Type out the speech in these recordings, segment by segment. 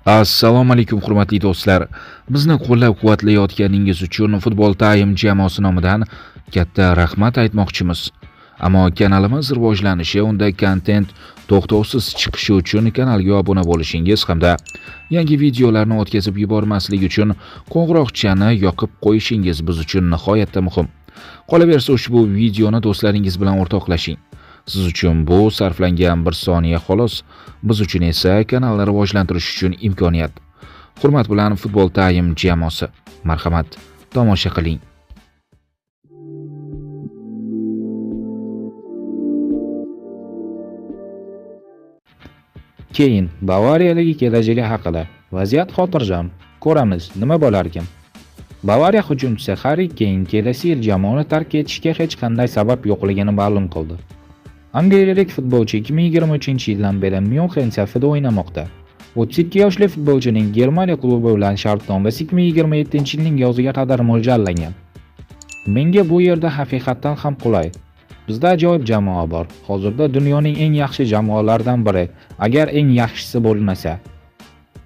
Assalomu alaykum hurmatli do'stlar. Bizni qo'llab-quvvatlayotganingiz uchun Futbol Time jamoasi nomidan katta rahmat aytmoqchimiz. Ammo kanalimiz rivojlanishi, unda kontent to'xtovsiz chiqishi uchun kanalga obuna bo'lishingiz hamda yangi videolarni o'tkazib yubormaslik uchun qo'ng'iroqchani yoqib qo'yishingiz biz uchun nihoyatda muhim. Qolaversa ushbu videoni do'stlaringiz bilan o'rtoqlashing. Siz uchun bu sarflangan 1 soniya xolos, biz uchun esa kanalni rivojlantirish uchun imkoniyat. Hurmat bilan Futbol Time jamoasi. Marhamat, tomosha qiling. Keyin Bavariyadagi kelajagi haqida. Vaziyat xotirjam. Ko'ramiz, nima bo'larkan. Bavariya hujumchisi Harry Kane kelasi yil jamoani tark etishga hech qanday sabab yo'qligini ma'lum qildi. Angliyalik futbolchi 2023-yildan beri Myunxen safida o'ynamoqda. 32 yoshli futbolchining Germaniya klubi bilan shartnomasi 2027-yilning yoziga qadar mo'ljallangan. Menga bu yerda haqiqatan ham qulay. Bizda ajoyib jamoa bor. Hozirda dunyoning eng yaxshi jamoalaridan biri, agar eng yaxshisi bo'lmasa.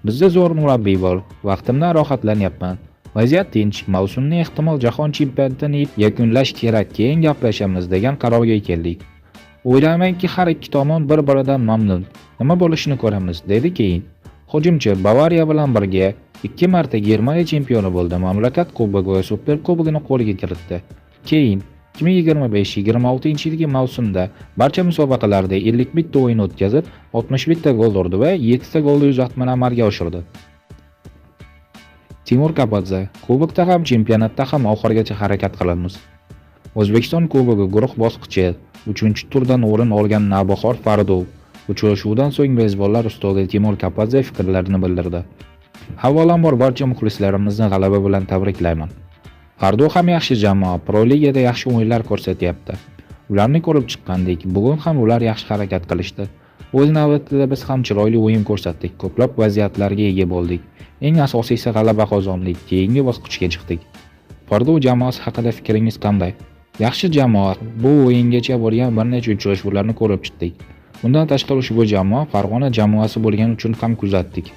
Bizda zo'r murabbiy bor. Vaqtimdan rohatlanyapman. Vaziyat tinch. Mavsumni ehtimol jahon chempionatini yakunlash kerak, keyin gaplashamiz degan qarorga keldik. O'ylaymanki, har ikki tomon bir-biridan mamnun. Nima bo'lishini ko'ramiz, dedi keyin. Hujumchi Bavariya bilan birga 2 marta Germaniya chempioni bo'ldi. Mamlakat kubogi va Super kubogini qo'lga kiritdi. Keyin 2025-26-yilgi mavsumda barcha musobaqalarda 51 ta o'yin o'tkazib, 61 ta gol urdi va 7 ta golli uzatmani amalga oshirdi. Timur Kapadze: Kubokda ham, chempionatda ham oxirigacha harakat qilamiz. O'zbekiston Kubogi guruh bosqichi 3-turdan o'rin olgan Navbahor Fardov uchrashuvdan so'ng mezbonlar ustozi Timur Kapadze fikrlarini bildirdi. Avvalambor barcha muxlislarimizni g'alaba bilan tabriklayman. Fardov ham yaxshi jamoa, Pro Ligada yaxshi o'yinlar ko'rsatyapti. Ularni ko'rib chiqqandik, bugun ham ular yaxshi harakat qilishdi. O'z navbatida biz ham chiroyli o'yin ko'rsatdik, ko'plab vaziyatlarga ega bo'ldik. Eng asosiysi g'alaba qozondik, keyingi bosqichga chiqdik. Fardov jamoasi haqida fikringiz qanday? Yaxshi jamoa, bu o'yingacha bo'lgan bir necha uchrashuvlarni ko'rib chiqdik. Bundan tashqari ushbu jamoa Farg'ona jamoasi bo'lgani uchun ham kuzatdik.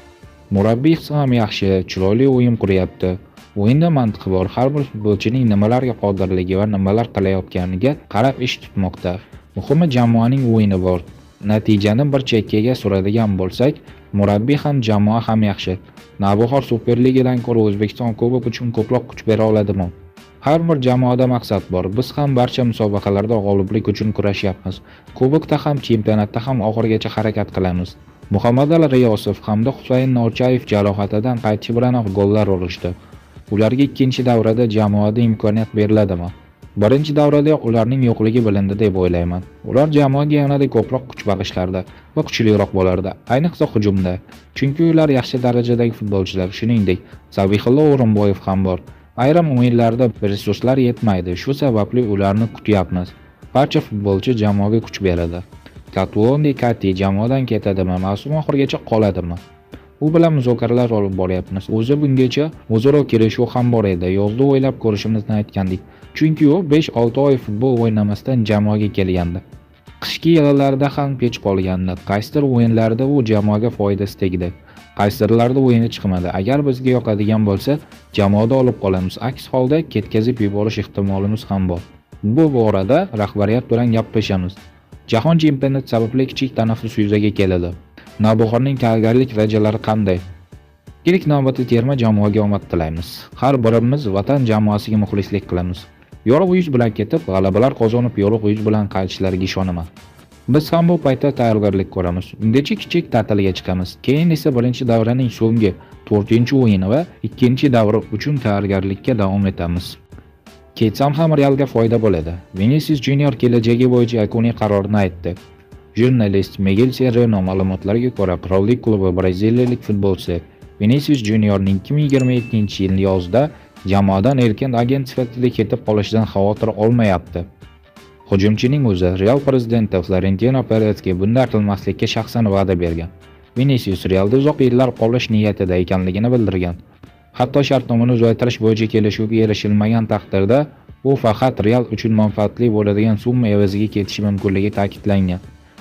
Murabbiy ham yaxshi, chiroyli o'yin quryapti. O'yinda mantiq bor, har bir futbolchining nimalarga qodirligi va nimalar qilayotganiga qarab ish tutmoqda. Muhimi jamoaning o'yini bor. Natijani bir chekkaga suradigan bo'lsak, murabbiy ham jamoa ham yaxshi. Navbahor Super Ligadan ko'ra O'zbekiston Kubok uchun ko'proq kuch bera oladimi? Har bir jamoada maqsad bor. Biz ham barcha musobaqalarda g'oliblik uchun kurashyapmiz. Kubokda ham, chempionatda ham oxirigacha harakat qilamiz. Muhammadali Riyosov hamda Husayn Norchayev jarohatidan qaytishi bilanoq gollar urishdi. Ularga ikkinchi davrada jamoada imkoniyat beriladimi? Birinchi davrada ularning yo'qligi bilindi deb o'ylayman. Ular jamoaga yanada ko'proq kuch bag'ishlardi va kuchliroq bo'lardi, ayniqsa hujumda. Chunki ular yaxshi darajadagi futbolchilar, shuningdek, Zabihullo O'rinboyev ham bor. Ayrim o'yinlarda resurslar yetmaydi, shu sababli ularni kutyapmiz. Barcha futbolchi jamoaga kuch beradi. Katwondi Kati jamoadan ketadimi, mavsum oxirigacha qoladimi? U bilan muzokaralar olib boryapmiz. O'zi bungacha o'zaro kelishuv ham bor edi. Yozda o'ylab ko'rishimizni aytgandik. Chunki u 5-6 oy futbol o'ynamasdan jamoaga kelgandi. Qishki yillarda ham kech qolgandi. Qaysidir o'yinlarda u jamoaga foydasi tegdi. Qaysidirlarda o'yini chiqmadi. Agar bizga yoqadigan bo'lsa, jamoada olib qolamiz. Aks holda ketkazib yuborish ehtimolimiz ham bor. Bu borada rahbariyat bilan gaplashamiz. Jahon chempionati sababli kichik tanaffus yuzaga keladi. Navbahorning tayyorgarlik rejalari qanday? Ilk navbatda terma jamoaga omad tilaymiz. Har birimiz vatan jamoasiga muxlislik qilamiz. Yorug' yuz bilan ketib, g'alabalar qozonib, yorug' yuz bilan qaytishlariga ishonaman. Biz ham bu paytda tayyorgarlik ko'ramiz. Ungacha kichik ta'tilga chiqamiz. Keyin esa birinchi davraning so'nggi 4-o'yini va ikkinchi davra uchun tayyorgarlikka davom etamiz. Ketsam ham Realga foyda bo'ladi. Vinicius Junior kelajagi bo'yicha yakuniy qarorini aytdi. Jurnalist Miguel Serrano ma'lumotlariga ko'ra, Pro Lig klubi braziliyalik futbolchi Vinicius Juniorning 2027-yil yozda jamoadan erkin agent sifatida ketib qolishidan xavotir olmayapti. Hujumchining o'zi Real prezidenti Florentino Perezga bunday qilmaslikka shaxsan va'da bergan. Vinicius Realda uzoq yillar qolish niyatida ekanligini bildirgan. Hatto shartnomani uzaytirish bo'yicha kelishuvga erishilmagan taqdirda u faqat Real uchun manfaatli bo'ladigan summa evaziga ketishi mumkinligi ta'kidlangan.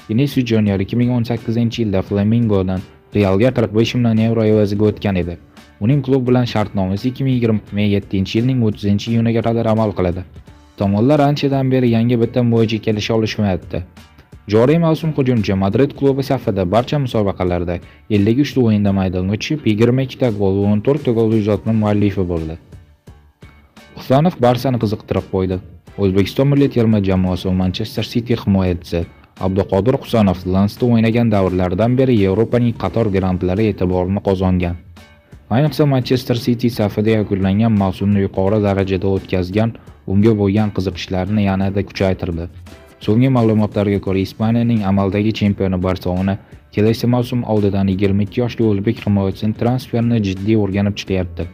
Vinicius Junior 2018-yilda Flamengodan Realga 45 million yevro evaziga o'tgan edi. Uning klub bilan shartnomasi 2027-yilning 30-iyuniga qadar amal qiladi. Tomonlar anchadan beri yangi bitim bo'yicha kelisha olishmayapti. Joriy mavsum hujumchi Madrid klubi safida barcha musobaqalarda 53 ta o'yinda maydonga tushib, 22 ta gol va 14 ta gol uzatma muallifi bo'ldi. Husanov Barsani qiziqtirib qo'ydi. O'zbekiston milliy terma jamoasi va Manchester City himoyachisi Abduqodir Husanov Lensda o'ynagan davrlardan beri Yevropaning qator grandlari e'tiborini qozongan. Ayniqsa Manchester City safida yakunlangan mavsumni yuqori darajada o'tkazgan, unga bo'lgan qiziqishlarini yanada kuchaytirdi. So'nggi ma'lumotlarga ko'ra, Ispaniyaning amaldagi chempioni Barselona kelasi mavsum oldidan 22 yoshli o'zbek himoyachisining transferini jiddiy o'rganib chiqyapti.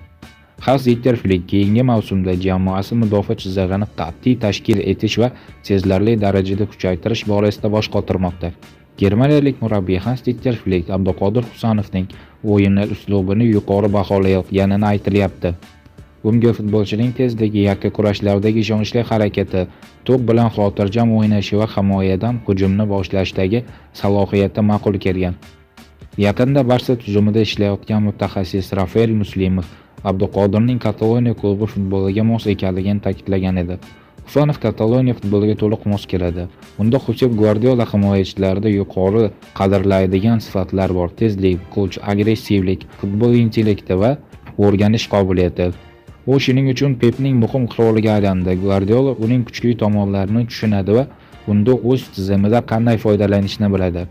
Hans-Dieter Flick keyingi mavsumda jamoasi mudofaa chizig'ini qat'iy tashkil etish va sezilarli darajada kuchaytirish borasida bosh qotirmoqda. Germaniyalik murabbiy Hans-Dieter Flick Abduqodir Husanovning o'yini uslubini yuqori baholayotganini aytilyapti. Bunga futbolchining tezligi, yakka kurashlardagi ishonchli harakati, to'p bilan xotirjam o'ynashi va himoyadan hujumni boshlashdagi salohiyati ma'qul kelgan. Yaqinda Barsa tuzumida ishlayotgan mutaxassis Rafael Muslimov Abduqodirning Kataloniya klubi futboliga mos ekanligini ta'kidlagan edi. Husanov Kataloniya futboliga to'liq mos keladi. Unda Josep Guardiola himoyachilarida yuqori qadrlaydigan sifatlar bor: tezlik, kuch, agressivlik, futbol intellekti va o'rganish qobiliyati. U shuning uchun Pepning muhim qiroliga aylandi. Guardiola uning kuchli tomonlarini tushunadi va unda o'z tizimida qanday foydalanishni biladi.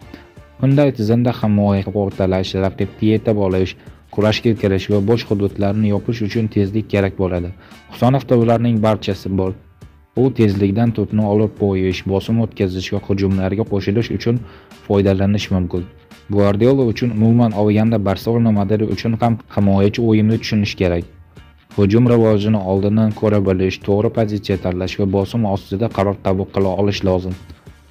Bunday tizimda himoya o'rtalash, raqibga yetib olish, kurashga kirish va bo'sh hududlarni yopish uchun tezlik kerak bo'ladi. Husanovda ularning barchasi bor. U tezlikdan to'pni olib qo'yish, bosim o'tkazish va hujumlarga qo'shilish uchun foydalanish mumkin. Guardiola uchun umuman olganda Barselona modeli uchun ham himoyachi o'yinni tushunish kerak. Hujum rivojini oldindan ko'ra bilish, to'g'ri pozitsiya tanlash va bosim ostida qaror qabul qila olish lozim.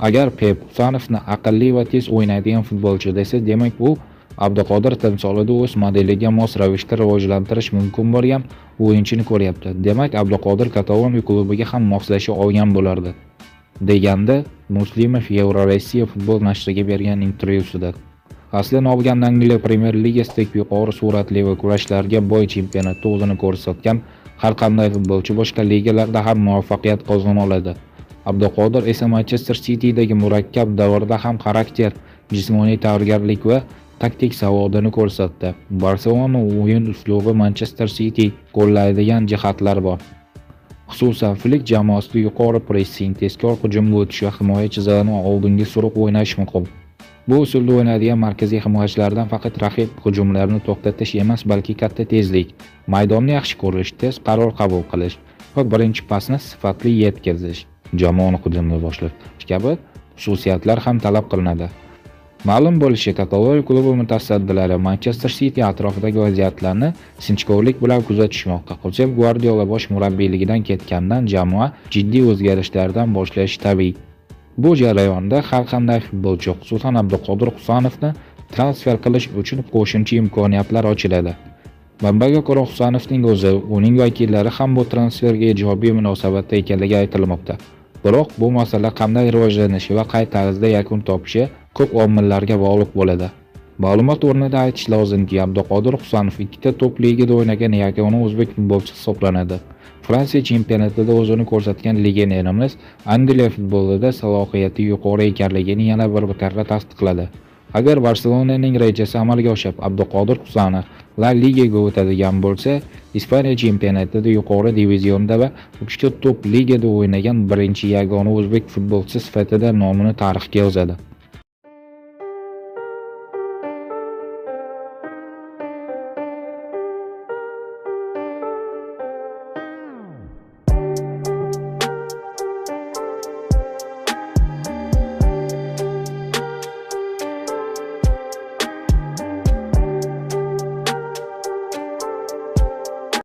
Agar Pep Husanovni aqlli va tez o'ynaydigan futbolchi desa, demak u Abduqodir timsolida o'z modeliga mos ravishda rivojlantirish mumkin bo'lgan o'yinchini ko'ryapti. Demak, Abduqodir Kataloniya klubiga ham moslasha olgan bo'lardi, degandi Muslimov Euro-Rossiya futbol nashriga bergan intervyusida. Aslini olganda Angliya Premyer Ligasidagi yuqori sur'atli va kurashlarga boy chempionatda o'zini ko'rsatgan har qanday futbolchi boshqa ligalarda ham muvaffaqiyat qozona oladi. Abduqodir esa Manchester City'dagi murakkab davrda ham xarakter, jismoniy tayyorgarlik va taktik savodini ko'rsatdi. Barselona o'yin uslubi Manchester City qo'llaydigan jihatlar bor. Xususan, Flick jamoasida yuqori pressing, tezkor hujumga o'tish va himoya chizig'ini oldinga surib o'ynash muhim. Bu usulda o'ynaydigan markaziy himoyachilardan faqat raqib hujumlarini to'xtatish emas, balki katta tezlik, maydonni yaxshi ko'rish, tez qaror qabul qilish va birinchi pasni sifatli yetkazish, jamoani hujumni boshlash kabi xususiyatlar ham talab qilinadi. Ma'lum bo'lishicha, Kataloniya klubi mutasaddilari Manchester City atrofidagi vaziyatlarni sinchkovlik bilan kuzatishmoqda. Josep Guardiola bosh murabbiyligidan ketgandan jamoa jiddiy o'zgarishlardan boshlashi tabiiy. Bu jarayonda har qanday futbolchi, xususan Abduqodir Husanovni transfer qilish uchun qo'shimcha imkoniyatlar ochiladi. Manbaga ko'ra, Husanovning o'zi, uning vakillari ham bu transferga ijobiy munosabatda ekanligi aytilmoqda. Biroq bu masala qanday rivojlanishi va qay tarzda yakun topishi ko'p omillarga bog'liq bo'ladi. Ma'lumot o'rnida aytish lozimki, Abduqodir Husanov ikkita top ligada o'ynagan yagona o'zbek futbolchisi hisoblanadi. Fransiya chempionatida o'zini ko'rsatgan legionerimiz Angliya futbolida salohiyati yuqori ekanligini yana bir karra tasdiqladi. Agar Barselonaning rejasi amalga oshib, Abduqodir Husanov La Ligaga o'tadigan bo'lsa, Ispaniya chempionatida yuqori divizionda va 3 ta top ligada o'ynagan birinchi yagona o'zbek futbolchisi sifatida nomini tarixga yozadi.